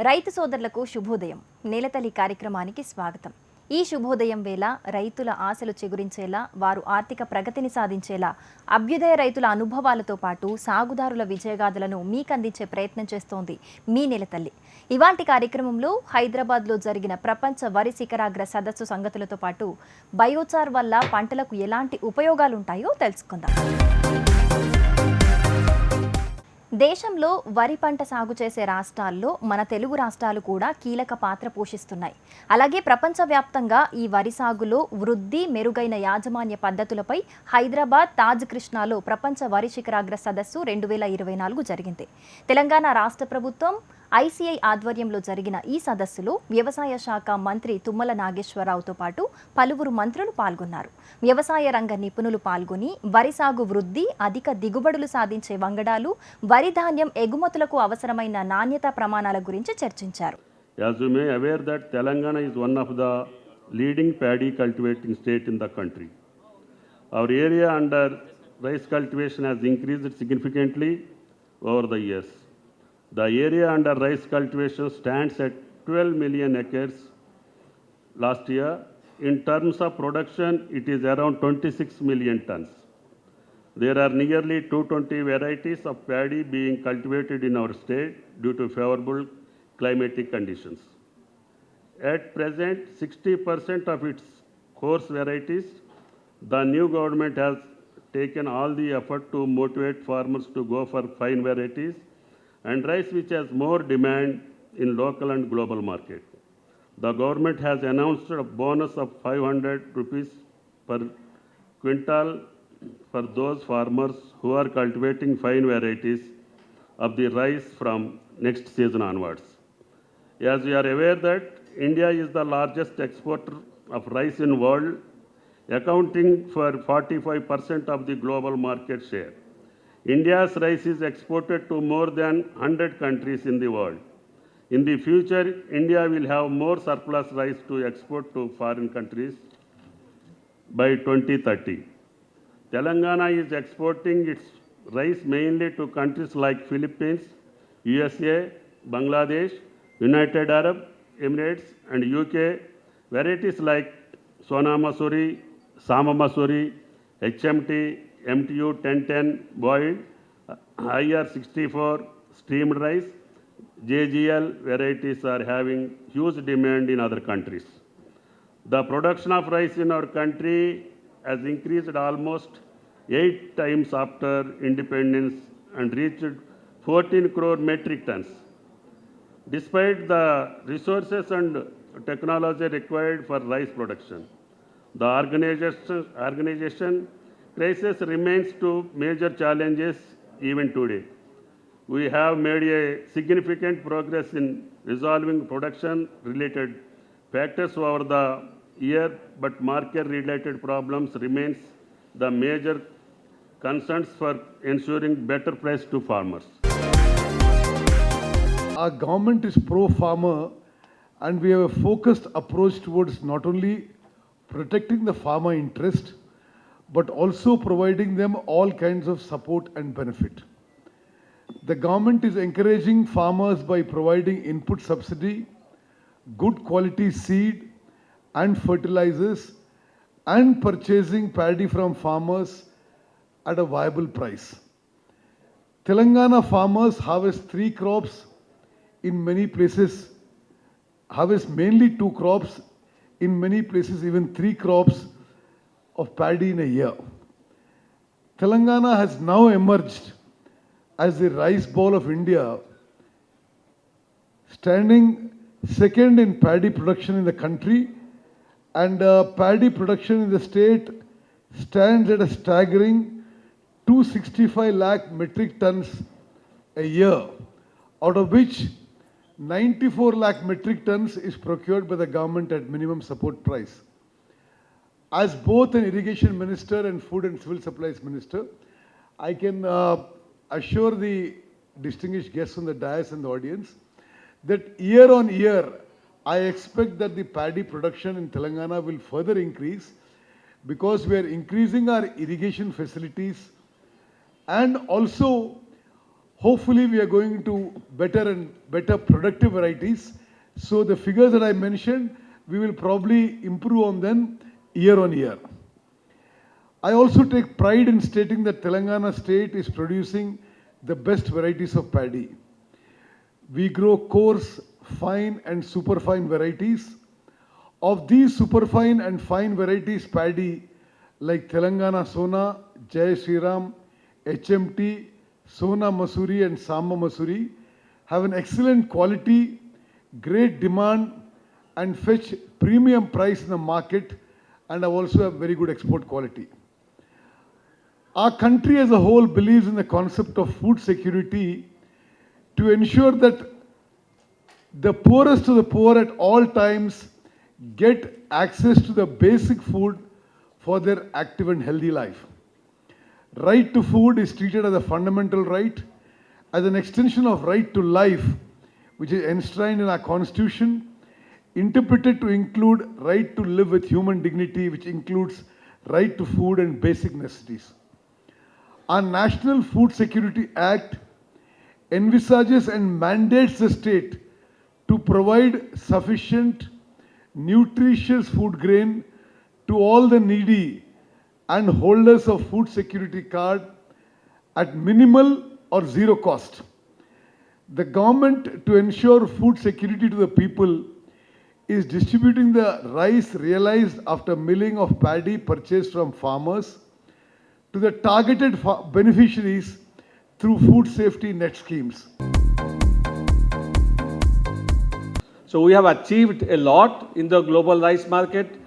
రైతు సోదరులకు శుభోదయం. నేలతల్లి కార్యక్రమానికి స్వాగతం. ఈ శుభోదయం వేళ రైతుల ఆశలు చిగురించేలా, వారు ఆర్థిక ప్రగతిని సాధించేలా అభ్యుదయ రైతుల అనుభవాలతో పాటు సాగుదారుల విజయగాథలను మీకు అందించే ప్రయత్నం చేస్తోంది మీ నేలతల్లి. ఇవాంటి కార్యక్రమంలో హైదరాబాద్లో జరిగిన ప్రపంచ వరి శిఖరాగ్ర సదస్సు సంగతులతో పాటు బయోచార్ వల్ల పంటలకు ఎలాంటి ఉపయోగాలు ఉంటాయో తెలుసుకుందాం. దేశంలో వరి పంట సాగు చేసే రాష్ట్రాల్లో మన తెలుగు రాష్ట్రాలు కూడా కీలక పాత్ర పోషిస్తున్నాయి. అలాగే ప్రపంచవ్యాప్తంగా ఈ వరి సాగులో వృద్ధి, మెరుగైన యాజమాన్య పద్ధతులపై హైదరాబాద్ తాజ్ కృష్ణాలో ప్రపంచ వరి శిఖరాగ్ర సదస్సు 2024 జరిగింది. తెలంగాణ రాష్ట్ర ప్రభుత్వం ఐసీఐ ఆధ్వర్యంలో జరిగిన ఈ సదస్సులో వ్యవసాయ శాఖ మంత్రి తుమ్మల నాగేశ్వరరావుతో పాటు పలువురు మంత్రులు పాల్గొన్నారు. వ్యవసాయ రంగ నిపుణులు పాల్గొని వరి సాగు వృద్ధి, అధిక దిగుబడులు సాధించే వంగడాలు, వరి ధాన్యం ఎగుమతులకు అవసరమైన నాణ్యత ప్రమాణాల గురించి చర్చించారు. As you may aware that Telangana is one of the leading paddy cultivating state in the country. Our area under rice cultivation has increased significantly over the years. The area under rice cultivation stands at 12 million acres last year. In terms of production, it is around 26 million tons. There are nearly 220 varieties of paddy being cultivated in our state due to favorable climatic conditions. At present, 60% of its coarse varieties, the new government has taken all the effort to motivate farmers to go for fine varieties and rice which has more demand in local and global market. The government has announced a bonus of 500 rupees per quintal for those farmers who are cultivating fine varieties of the rice from next season onwards. As we are aware that India is the largest exporter of rice in world, accounting for 45% of the global market share. India's rice is exported to more than 100 countries in the world. In the future, India will have more surplus rice to export to foreign countries by 2030. Telangana is exporting its rice mainly to countries like Philippines, USA, Bangladesh, United Arab Emirates and UK. Varieties like Sona Masuri, Sama Masuri, HMT, MTU 1010 boiled, IR64 steamed rice, JGL varieties are having huge demand in other countries. The production of rice in our country has increased almost 8 times after independence and reached 14 crore metric tons. Despite the resources and technology required for rice production, the organization crisis remains two major challenges even today. We have made a significant progress in resolving production-related factors over the year, but market-related problems remains the major concerns for ensuring better price to farmers. Our government is pro-farmer and we have a focused approach towards not only protecting the farmer interest, but also providing them all kinds of support and benefit. The government is encouraging farmers by providing input subsidy, good quality seed and fertilizers, and purchasing paddy from farmers at a viable price. Telangana farmers harvest 3 crops in many places, harvest mainly 2 crops, in many places even 3 crops of paddy in a year. Telangana has now emerged as the rice bowl of India, standing second in paddy production in the country, and paddy production in the state stands at a staggering 265 lakh metric tons a year, out of which 94 lakh metric tons is procured by the government at minimum support price. As both an irrigation minister and food and civil supplies minister, I can assure the distinguished guests on the dais and the audience that year on year, I expect that the paddy production in Telangana will further increase because we are increasing our irrigation facilities and also Hopefully, we are going to better and better productive varieties. So the figures that I mentioned, we will probably improve on them year on year. I also take pride in stating that Telangana state is producing the best varieties of paddy. We grow coarse, fine and superfine varieties. Of these superfine and fine varieties paddy like Telangana Sona, Jai Shriram, HMT, Sona Masuri and Samba Masuri have an excellent quality, great demand and fetch premium price in the market and have also a very good export quality. Our country as a whole believes in the concept of food security to ensure that the poorest of the poor at all times get access to the basic food for their active and healthy life. Right to food is treated as a fundamental right, as an extension of right to life, which is enshrined in our constitution, interpreted to include right to live with human dignity, which includes right to food and basic necessities. Our National Food Security Act envisages and mandates the state to provide sufficient nutritious food grain to all the needy and holders of food security card at minimal or zero cost. The government, to ensure food security to the people, is distributing the rice realized after milling of paddy purchased from farmers to the targeted beneficiaries through food safety net schemes. So we have achieved a lot in the global rice market.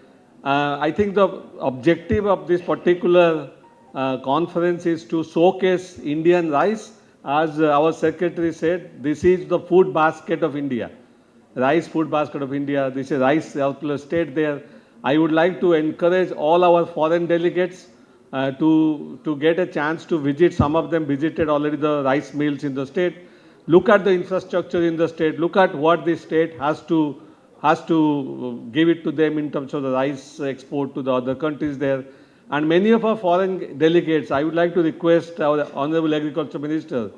I think the objective of this particular conference is to showcase Indian rice. As our secretary said, this is the food basket of India. Rice food basket of India. This is rice surplus state there. I would like to encourage all our foreign delegates to get a chance to visit. Some of them visited already the rice mills in the state. Look at the infrastructure in the state. Look at what the state has to give it to them in terms of the rice export to the other countries there. And many of our foreign delegates, I would like to request our Honorable Agriculture Minister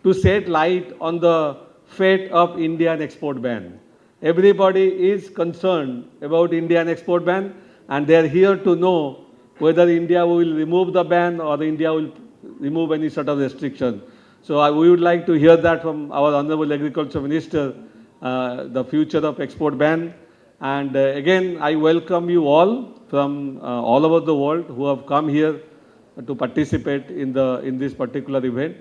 to shed light on the fate of Indian export ban. Everybody is concerned about Indian export ban, and they are here to know whether India will remove the ban or India will remove any sort of restriction. So we would like to hear that from our Honorable Agriculture Minister, the future of export ban. And again, I welcome you all from all over the world who have come here to participate in this particular event.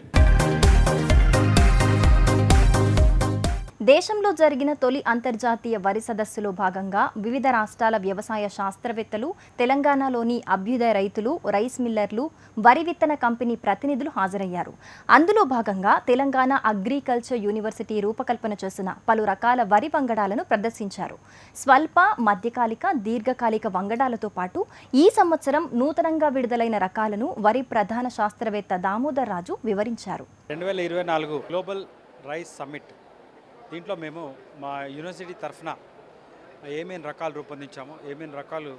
దేశంలో జరిగిన తొలి అంతర్జాతీయ వరి సదస్సులో భాగంగా వివిధ రాష్ట్రాల వ్యవసాయ శాస్త్రవేత్తలు, తెలంగాణలోని అభ్యుదయ రైతులు, రైస్ మిల్లర్లు, వరి విత్తన కంపెనీ ప్రతినిధులు హాజరయ్యారు. అందులో భాగంగా తెలంగాణ అగ్రికల్చర్ యూనివర్సిటీ రూపకల్పన చేసిన పలు రకాల వరి వంగడాలను ప్రదర్శించారు. స్వల్ప, మధ్యకాలిక, దీర్ఘకాలిక వంగడాలతో పాటు ఈ సంవత్సరం నూతనంగా విడుదలైన రకాలను వరి ప్రధాన శాస్త్రవేత్త దామోదర్ రాజు వివరించారు. 2024 గ్లోబల్ రైస్ సమ్మిట్ దీంట్లో మేము మా యూనివర్సిటీ తరఫున ఏమేమి రకాలు రూపొందించామో, ఏమేమి రకాలు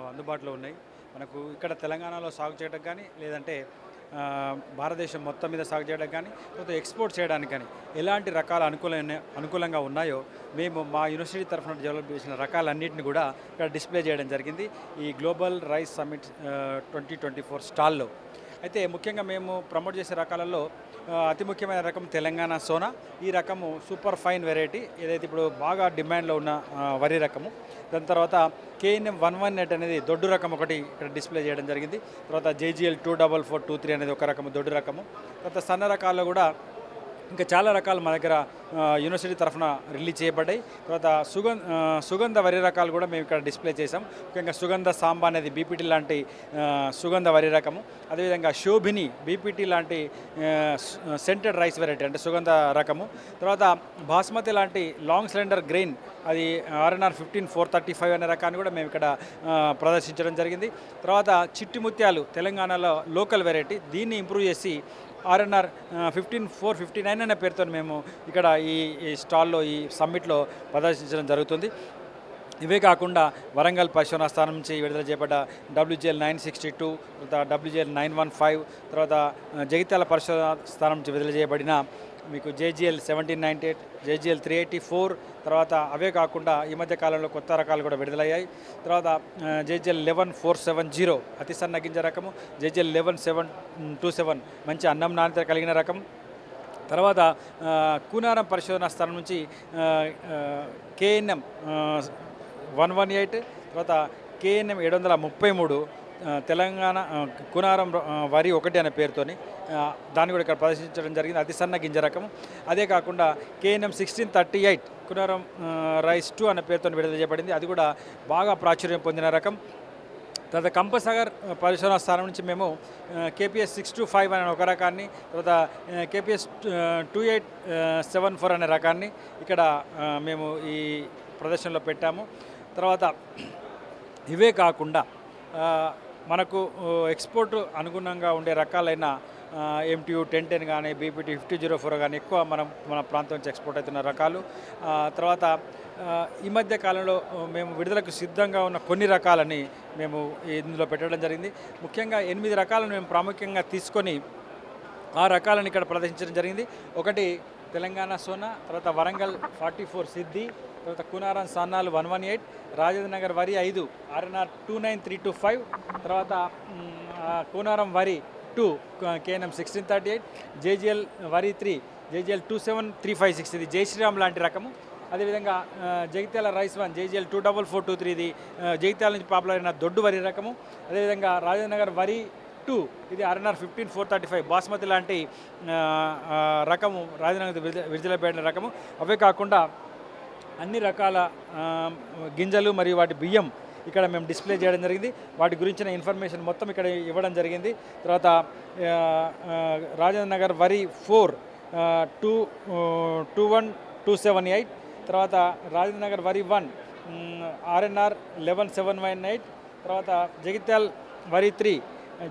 అందుబాటులో ఉన్నాయి, మనకు ఇక్కడ తెలంగాణలో సాగు చేయడం కానీ, లేదంటే భారతదేశం మొత్తం మీద సాగు చేయడం కానీ, లేకపోతే ఎక్స్పోర్ట్ చేయడానికి కానీ ఎలాంటి రకాలు అనుకూలంగా ఉన్నాయో మేము మా యూనివర్సిటీ తరఫున డెవలప్ చేసిన రకాలన్నింటినీ కూడా ఇక్కడ డిస్ప్లే చేయడం జరిగింది ఈ గ్లోబల్ రైస్ సమ్మిట్ 2024 స్టాల్లో. అయితే ముఖ్యంగా మేము ప్రమోట్ చేసే రకాలలో అతి ముఖ్యమైన రకం తెలంగాణ సోనా. ఈ రకము సూపర్ ఫైన్ వెరైటీ, ఏదైతే ఇప్పుడు బాగా డిమాండ్లో ఉన్న వరి రకము. దాని తర్వాత KNM 118 అనేది దొడ్డు రకం ఒకటి ఇక్కడ డిస్ప్లే చేయడం జరిగింది. తర్వాత JGL 24423 అనేది ఒక రకము దొడ్డు రకము. తర్వాత సన్న రకాల్లో కూడా ఇంకా చాలా రకాలు మన దగ్గర యూనివర్సిటీ తరఫున రిలీజ్ చేయబడ్డాయి. తర్వాత సుగంధ వరి రకాలు కూడా మేము ఇక్కడ డిస్ప్లే చేసాం. ముఖ్యంగా సుగంధ సాంబా అనేది BPT లాంటి సుగంధ వరి రకము. అదేవిధంగా శోభిని BPT లాంటి సెంటెడ్ రైస్ వెరైటీ అంటే సుగంధ రకము. తర్వాత బాస్మతి లాంటి లాంగ్ సిలిండర్ గ్రెయిన్ అది RNR 15435 అనే రకాన్ని కూడా మేము ఇక్కడ ప్రదర్శించడం జరిగింది. తర్వాత చిట్టి ముత్యాలు తెలంగాణలో లోకల్ వెరైటీ, దీన్ని ఇంప్రూవ్ చేసి RNR 15459 అనే పేరుతో మేము ఇక్కడ ఈ స్టాల్లో ఈ సమ్మిట్లో ప్రదర్శించడం జరుగుతుంది. ఇవే కాకుండా వరంగల్ పరిశోధనా స్థానం నుంచి విడుదల చేయబడ్డ WGL 962, తర్వాత WGL 915, తర్వాత జగిత్యాల పరిశోధనా స్థానం నుంచి విడుదల చేయబడిన మీకు JGL 1798, JGL 384, తర్వాత అవే కాకుండా ఈ మధ్య కాలంలో కొత్త రకాలు కూడా విడుదలయ్యాయి. తర్వాత JGL 11470 అతి సన్న గింజ రకము, JGL 11727 మంచి అన్నం నాణ్యత కలిగిన రకం. తర్వాత కూనారం పరిశోధనా స్థానం నుంచి KNM 118, తర్వాత KNM 733 తెలంగాణ కూనారం వరి 1 అనే పేరుతోని దాన్ని కూడా ఇక్కడ ప్రదర్శించడం జరిగింది, అతి సన్న గింజ రకం. అదే కాకుండా KNM 1638 కూనారం రైస్ 2 అనే పేరుతో విడుదల చేయబడింది, అది కూడా బాగా ప్రాచుర్యం పొందిన రకం. తర్వాత కంపసాగర్ పరిశోధనా స్థానం నుంచి మేము KPS 625 అనే ఒక రకాన్ని, తర్వాత KPS 2874 అనే రకాన్ని ఇక్కడ మేము ఈ ప్రదర్శనలో పెట్టాము. తర్వాత ఇవే కాకుండా మనకు ఎక్స్పోర్ట్ అనుగుణంగా ఉండే రకాలైన MTU 1010 కానీ BPT 5004 కానీ ఎక్కువ మన ప్రాంతం నుంచి ఎక్స్పోర్ట్ అవుతున్న రకాలు. తర్వాత ఈ మధ్య కాలంలో మేము విడుదలకు సిద్ధంగా ఉన్న కొన్ని రకాలని మేము ఇందులో పెట్టడం జరిగింది. ముఖ్యంగా 8 రకాలను మేము ప్రాముఖ్యంగా తీసుకొని ఆ రకాలను ఇక్కడ ప్రదర్శించడం జరిగింది. ఒకటి తెలంగాణ సోనా, తర్వాత వరంగల్ 44 సిద్ధి, తర్వాత కూనారం సన్నాలు 118, రాజేంద్ర నగర్ వరి 5 RNR 29325, తర్వాత కూనారం వరి 2 KNM 1638, JGL వరి 3 JGL 27356, ఇది జై శ్రీరామ్ లాంటి రకము. అదేవిధంగా జగిత్యాల రైస్ 1 JGL 24423, ఇది జగిత్యాల నుంచి పాపులర్ అయిన దొడ్డు వరి రకము. అదేవిధంగా రాజేంద్ర నగర్ వరి 2, ఇది RNR 15435 బాస్మతి లాంటి రకము, రాజేంద్ర విడుదలపడిన రకము. అవే కాకుండా అన్ని రకాల గింజలు మరియు వాటి బియ్యం ఇక్కడ మేము డిస్ప్లే చేయడం జరిగింది, వాటి గురించిన ఇన్ఫర్మేషన్ మొత్తం ఇక్కడ ఇవ్వడం జరిగింది. తర్వాత రాజేంద్ర నగర్ వరి 4 21278, తర్వాత రాజేంద్ర నగర్ వరి 1 RNR 11718, తర్వాత జగిత్యాల వరి 3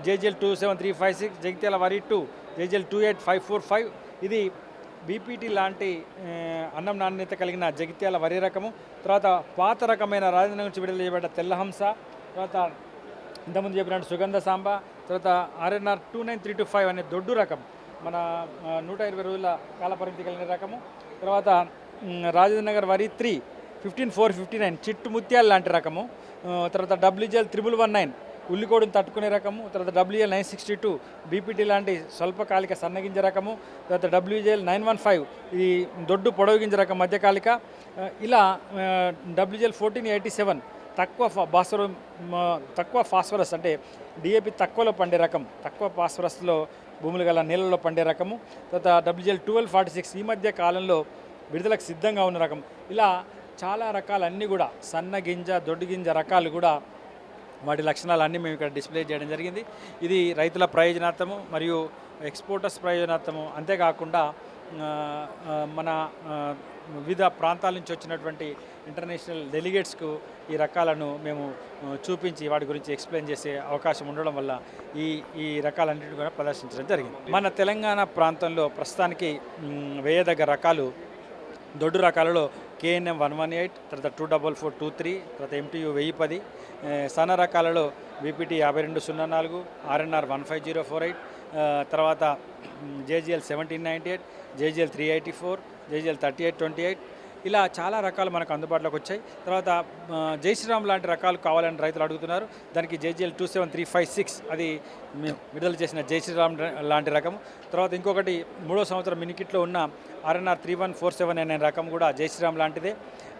JGL 27356, జగిత్యాల వరి 2 JGL 28545, ఇది BPT లాంటి అన్నం నాణ్యత కలిగిన జగిత్యాల వరి రకము. తర్వాత పాత రకమైన రాజేంద్ర నుంచి విడుదల చేయబడ్డ తెల్లహంస, తర్వాత ఇంతకుముందు చెప్పినట్టు సుగంధ సాంబ, తర్వాత RNR 29325 అనే దొడ్డు రకం, మన 120 రోజుల కాలపరిమితి కలిగిన రకము. తర్వాత రాజేంద్ర నగర్ వరి 3 15459 చిట్టు ముత్యాల లాంటి రకము. తర్వాత WGL 1119 ఉల్లికోడును తట్టుకునే రకము. తర్వాత WGL 962 BPT లాంటి స్వల్పకాలిక సన్నగింజ రకము. తర్వాత WGL 915 ఇది దొడ్డు పొడవు గింజ రకం మధ్యకాలిక. ఇలా WGL 1487 తక్కువ ఫాస్ఫరస్ అంటే DAP తక్కువలో పండే రకం, తక్కువ ఫాస్ఫరస్లో భూములు గల నీళ్ళలో పండే రకము. తర్వాత WGL 1246 ఈ మధ్య కాలంలో విడుదలకు సిద్ధంగా ఉన్న రకం. ఇలా చాలా రకాలన్నీ కూడా సన్న గింజ దొడ్డు గింజ రకాలు కూడా వాటి లక్షణాలన్నీ మేము ఇక్కడ డిస్ప్లే చేయడం జరిగింది. ఇది రైతుల ప్రయోజనార్థము మరియు ఎక్స్పోర్టర్స్ ప్రయోజనార్థము, అంతేకాకుండా మన వివిధ ప్రాంతాల నుంచి వచ్చినటువంటి ఇంటర్నేషనల్ డెలిగేట్స్కు ఈ రకాలను మేము చూపించి వాటి గురించి ఎక్స్ప్లెయిన్ చేసే అవకాశం ఉండడం వల్ల ఈ రకాలన్నింటినీ కూడా ప్రదర్శించడం జరిగింది. మన తెలంగాణ ప్రాంతంలో ప్రస్తుతానికి వేయదగ్గ రకాలు దొడ్డు రకాలలో KNM 118, తర్వాత 24423, తర్వాత MTU 1010, సన్న రకాలలో BPT 5204, RNR 15048, తర్వాత JGL 1798, JGL 384, JGL 3828, ఇలా చాలా రకాలు మనకు అందుబాటులోకి వచ్చాయి. తర్వాత జై శ్రీరామ్ లాంటి రకాలు కావాలని రైతులు అడుగుతున్నారు. దానికి JGL 27356 అది మేము విడుదల చేసిన జై శ్రీరామ్ లాంటి రకం. తర్వాత ఇంకొకటి 3వ సంవత్సరం మినికిట్లో ఉన్న RNR 3147 అనే రకం కూడా జై శ్రీరామ్ లాంటిదే.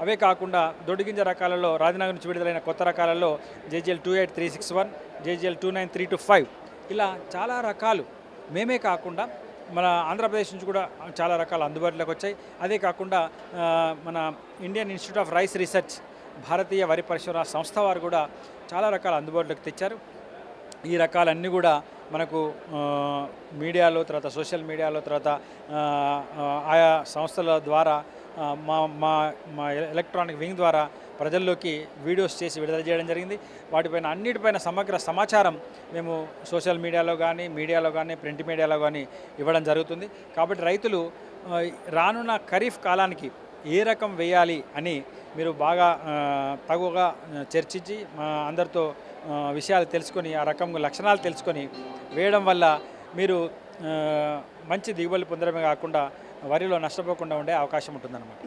అవే కాకుండా దొడ్డుగింజ రకాలలో రాజనగర్ నుంచి విడుదలైన కొత్త రకాలలో JGL 28361, JGL 29325, ఇలా చాలా రకాలు మేమే కాకుండా మన ఆంధ్రప్రదేశ్ నుంచి కూడా చాలా రకాలు అందుబాటులోకి వచ్చాయి. అదే కాకుండా మన Indian Institute of Rice Research, భారతీయ వరి పరిశోధన సంస్థ వారు కూడా చాలా రకాలు అందుబాటులోకి తెచ్చారు. ఈ రకాలన్నీ కూడా మనకు మీడియాలో, తర్వాత సోషల్ మీడియాలో, తర్వాత ఆయా సంస్థల ద్వారా మా ఎలక్ట్రానిక్ వింగ్ ద్వారా ప్రజల్లోకి వీడియోస్ చేసి విడుదల చేయడం జరిగింది. వాటిపైన అన్నిటిపైన సమగ్ర సమాచారం మేము సోషల్ మీడియాలో కానీ ప్రింట్ మీడియాలో కానీ ఇవ్వడం జరుగుతుంది. కాబట్టి రైతులు రానున్న ఖరీఫ్ కాలానికి ఏ రకం వేయాలి అని మీరు బాగా తగువగా చర్చించి అందరితో విషయాలు తెలుసుకొని ఆ రకం లక్షణాలు తెలుసుకొని వేయడం వల్ల మీరు మంచి దిగుబడులు పొందడమే కాకుండా వరిలో నష్టపోకుండా ఉండే అవకాశం ఉంటుందన్నమాట.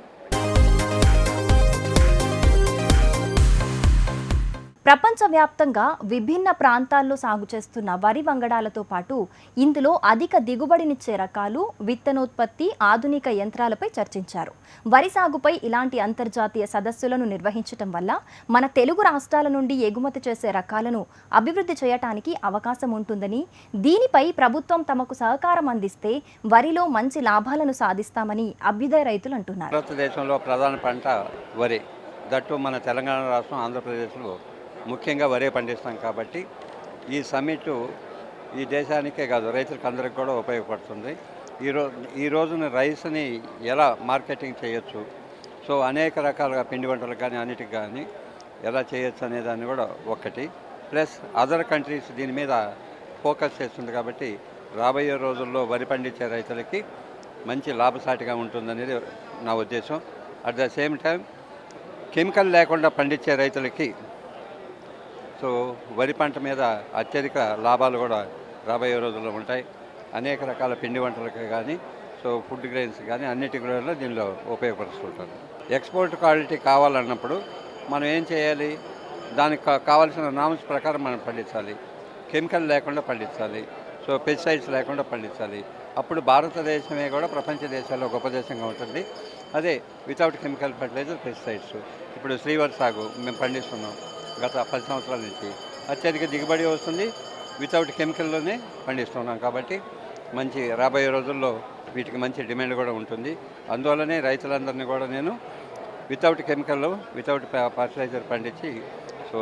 ప్రపంచవ్యాప్తంగా విభిన్న ప్రాంతాల్లో సాగు చేస్తున్న వరి వంగడాలతో పాటు ఇందులో అధిక దిగుబడినిచ్చే రకాలు, విత్తనోత్పత్తి, ఆధునిక యంత్రాలపై చర్చించారు. వరి సాగుపై ఇలాంటి అంతర్జాతీయ సదస్సులను నిర్వహించడం వల్ల మన తెలుగు రాష్ట్రాల నుండి ఎగుమతి చేసే రకాలను అభివృద్ధి చేయడానికి అవకాశం ఉంటుందని, దీనిపై ప్రభుత్వం తమకు సహకారం అందిస్తే వరిలో మంచి లాభాలను సాధిస్తామని అభ్యుదయ రైతులు అంటున్నారు. భారతదేశంలో ప్రధాన పంట వరి. దట్టు మన తెలంగాణ రాష్ట్రం, ఆంధ్రప్రదేశ్లో ముఖ్యంగా వరే పండిస్తాం కాబట్టి ఈ సమ్మిట్ ఈ దేశానికే కాదు రైతులకు అందరికి కూడా ఉపయోగపడుతుంది. ఈ రోజున రైస్ని ఎలా మార్కెటింగ్ చేయొచ్చు, సో అనేక రకాలుగా పిండి వంటలకు కానీ అన్నిటికి కానీ ఎలా చేయొచ్చు అనే దాన్ని కూడా ఒకటి, ప్లస్ అదర్ కంట్రీస్ దీని మీద ఫోకస్ చేస్తుంది కాబట్టి రాబోయే రోజుల్లో వరి పండించే రైతులకి మంచి లాభసాటిగా ఉంటుందనేది నా ఉద్దేశం. At the same time chemical లేకుండా పండించే రైతులకి సో వరి పంట మీద అత్యధిక లాభాలు కూడా రాబోయే రోజుల్లో ఉంటాయి. అనేక రకాల పిండి వంటలకు కానీ సో ఫుడ్ గ్రెయిన్స్ కానీ అన్నిటి కూడా దీనిలో ఉపయోగపరుస్తుంటారు. ఎక్స్పోర్ట్ క్వాలిటీ కావాలన్నప్పుడు మనం ఏం చేయాలి, దానికి కావాల్సిన నామ్స్ ప్రకారం మనం పండించాలి, కెమికల్ లేకుండా పండించాలి, సో పెస్టిసైడ్స్ లేకుండా పండించాలి. అప్పుడు భారతదేశమే కూడా ప్రపంచ దేశాల్లో గొప్ప దేశంగా ఉంటుంది. అదే వితౌట్ కెమికల్ ఫర్టిలైజర్, పెస్టిసైడ్స్. ఇప్పుడు శ్రీవరి సాగు మేము పండిస్తున్నాం గత 10 సంవత్సరాల నుంచి. అత్యధిక దిగుబడి వస్తుంది, వితౌట్ కెమికల్లోనే పండిస్తున్నాం కాబట్టి మంచి రాబోయే రోజుల్లో వీటికి మంచి డిమాండ్ కూడా ఉంటుంది. అందువల్లనే రైతులందరినీ కూడా నేను వితౌట్ కెమికల్, వితౌట్ ఫర్టిలైజర్ పండించి సో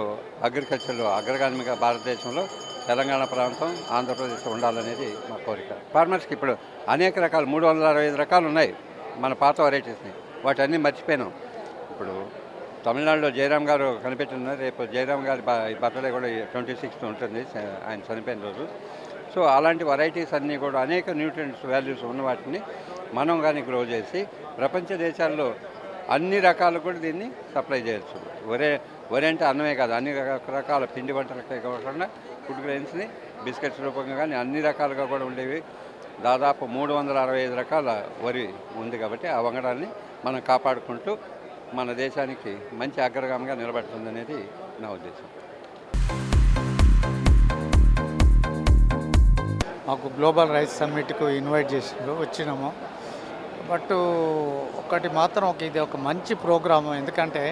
అగ్రికల్చర్లో అగ్రగామిగా భారతదేశంలో తెలంగాణ ప్రాంతం, ఆంధ్రప్రదేశ్ ఉండాలనేది మా కోరిక. ఫార్మర్స్కి ఇప్పుడు అనేక రకాలు 365 రకాలు ఉన్నాయి మన పాత వెరైటీస్ని, వాటన్నీ మర్చిపోయినాం. ఇప్పుడు తమిళనాడులో జయరాం గారు కనిపెట్టున్నారు. రేపు జయరాం గారి బర్త్డే కూడా 26th ఉంటుంది, ఆయన చనిపోయిన రోజు. సో అలాంటి వెరైటీస్ అన్నీ కూడా అనేక న్యూట్రియంట్స్ వాల్యూస్ ఉన్న వాటిని మనం కానీ గ్రో చేసి ప్రపంచ దేశాల్లో అన్ని రకాలు కూడా దీన్ని సప్లై చేయొచ్చు. వరి అంటే అన్నమే కాదు, అన్ని రకాల పిండి వంటలకే కాకుండా ఫుడ్ గ్రెయిన్స్ని బిస్కెట్స్ రూపంగా కానీ అన్ని రకాలుగా కూడా ఉండేవి. దాదాపు 365 రకాల వరి ఉంది కాబట్టి ఆ వంగడాన్ని మనం కాపాడుకుంటూ మన దేశానికి మంచి అగ్రగామిగా నిలబడుతుందనేది నా ఉద్దేశం. మాకు గ్లోబల్ రైస్ సమ్మిట్కు ఇన్వైట్ చేసిండ్రు, వచ్చినాము. బట్ ఒకటి మాత్రం ఇది ఒక మంచి ప్రోగ్రాము. ఎందుకంటే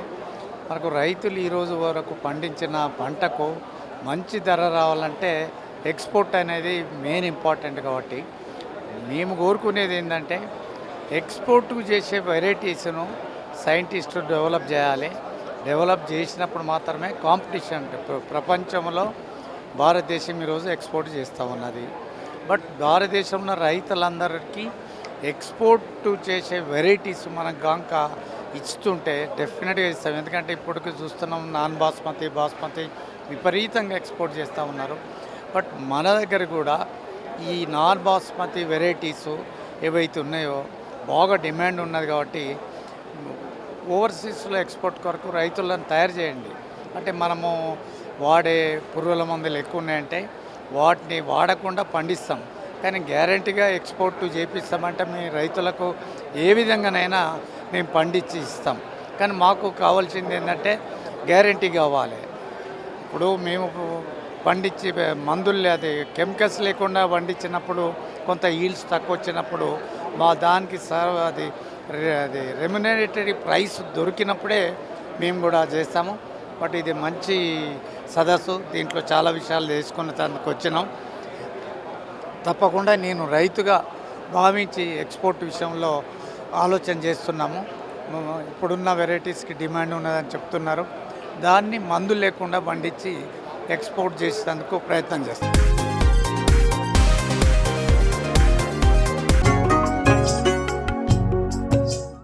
మనకు రైతులు ఈరోజు వరకు పండించిన పంటకు మంచి ధర రావాలంటే ఎక్స్పోర్ట్ అనేది మెయిన్ ఇంపార్టెంట్. కాబట్టి మేము కోరుకునేది ఏంటంటే ఎక్స్పోర్ట్ చేసే వెరైటీస్ను సైంటిస్టు డెవలప్ చేయాలి. డెవలప్ చేసినప్పుడు మాత్రమే కాంపిటీషన్ ప్రపంచంలో భారతదేశం ఈరోజు ఎక్స్పోర్ట్ చేస్తూ ఉన్నది. బట్ భారతదేశంలో రైతులందరికీ ఎక్స్పోర్ట్ చేసే వెరైటీస్ మనకు గాంక ఇస్తుంటే డెఫినెట్గా ఇస్తాం. ఎందుకంటే ఇప్పటికి చూస్తున్నాం నాన్ బాస్మతి విపరీతంగా ఎక్స్పోర్ట్ చేస్తూ ఉన్నారు. బట్ మన దగ్గర కూడా ఈ నాన్ బాస్మతి వెరైటీస్ ఏవైతే ఉన్నాయో బాగా డిమాండ్ ఉన్నది. కాబట్టి ఓవర్సీస్లో ఎక్స్పోర్ట్ కొరకు రైతులను తయారు చేయండి. అంటే మనము వాడే పురుగుల మందులు ఎక్కువ ఉన్నాయంటే వాటిని వాడకుండా పండిస్తాం, కానీ గ్యారంటీగా ఎక్స్పోర్ట్ చేపిస్తామంటే మీ రైతులకు ఏ విధంగానైనా మేము పండించి ఇస్తాం. కానీ మాకు కావాల్సింది ఏంటంటే గ్యారంటీ కావాలి. ఇప్పుడు మేము పండించి మందులు అది కెమికల్స్ లేకుండా పండించినప్పుడు కొంత ఈల్డ్స్ తక్కువ వచ్చినప్పుడు మా దానికి అది రెమ్యునరేటరీ ప్రైస్ దొరికినప్పుడే మేము కూడా చేస్తాము. బట్ ఇది మంచి సదస్సు, దీంట్లో చాలా విషయాలు తెలుసుకునేందుకు వచ్చినాం. తప్పకుండా నేను రైతుగా భావించి ఎక్స్పోర్ట్ విషయంలో ఆలోచన చేస్తున్నాము. ఇప్పుడున్న వెరైటీస్కి డిమాండ్ ఉన్నదని చెప్తున్నారు. దాన్ని మందు లేకుండా పండించి ఎక్స్పోర్ట్ చేసేందుకు ప్రయత్నం చేస్తాం.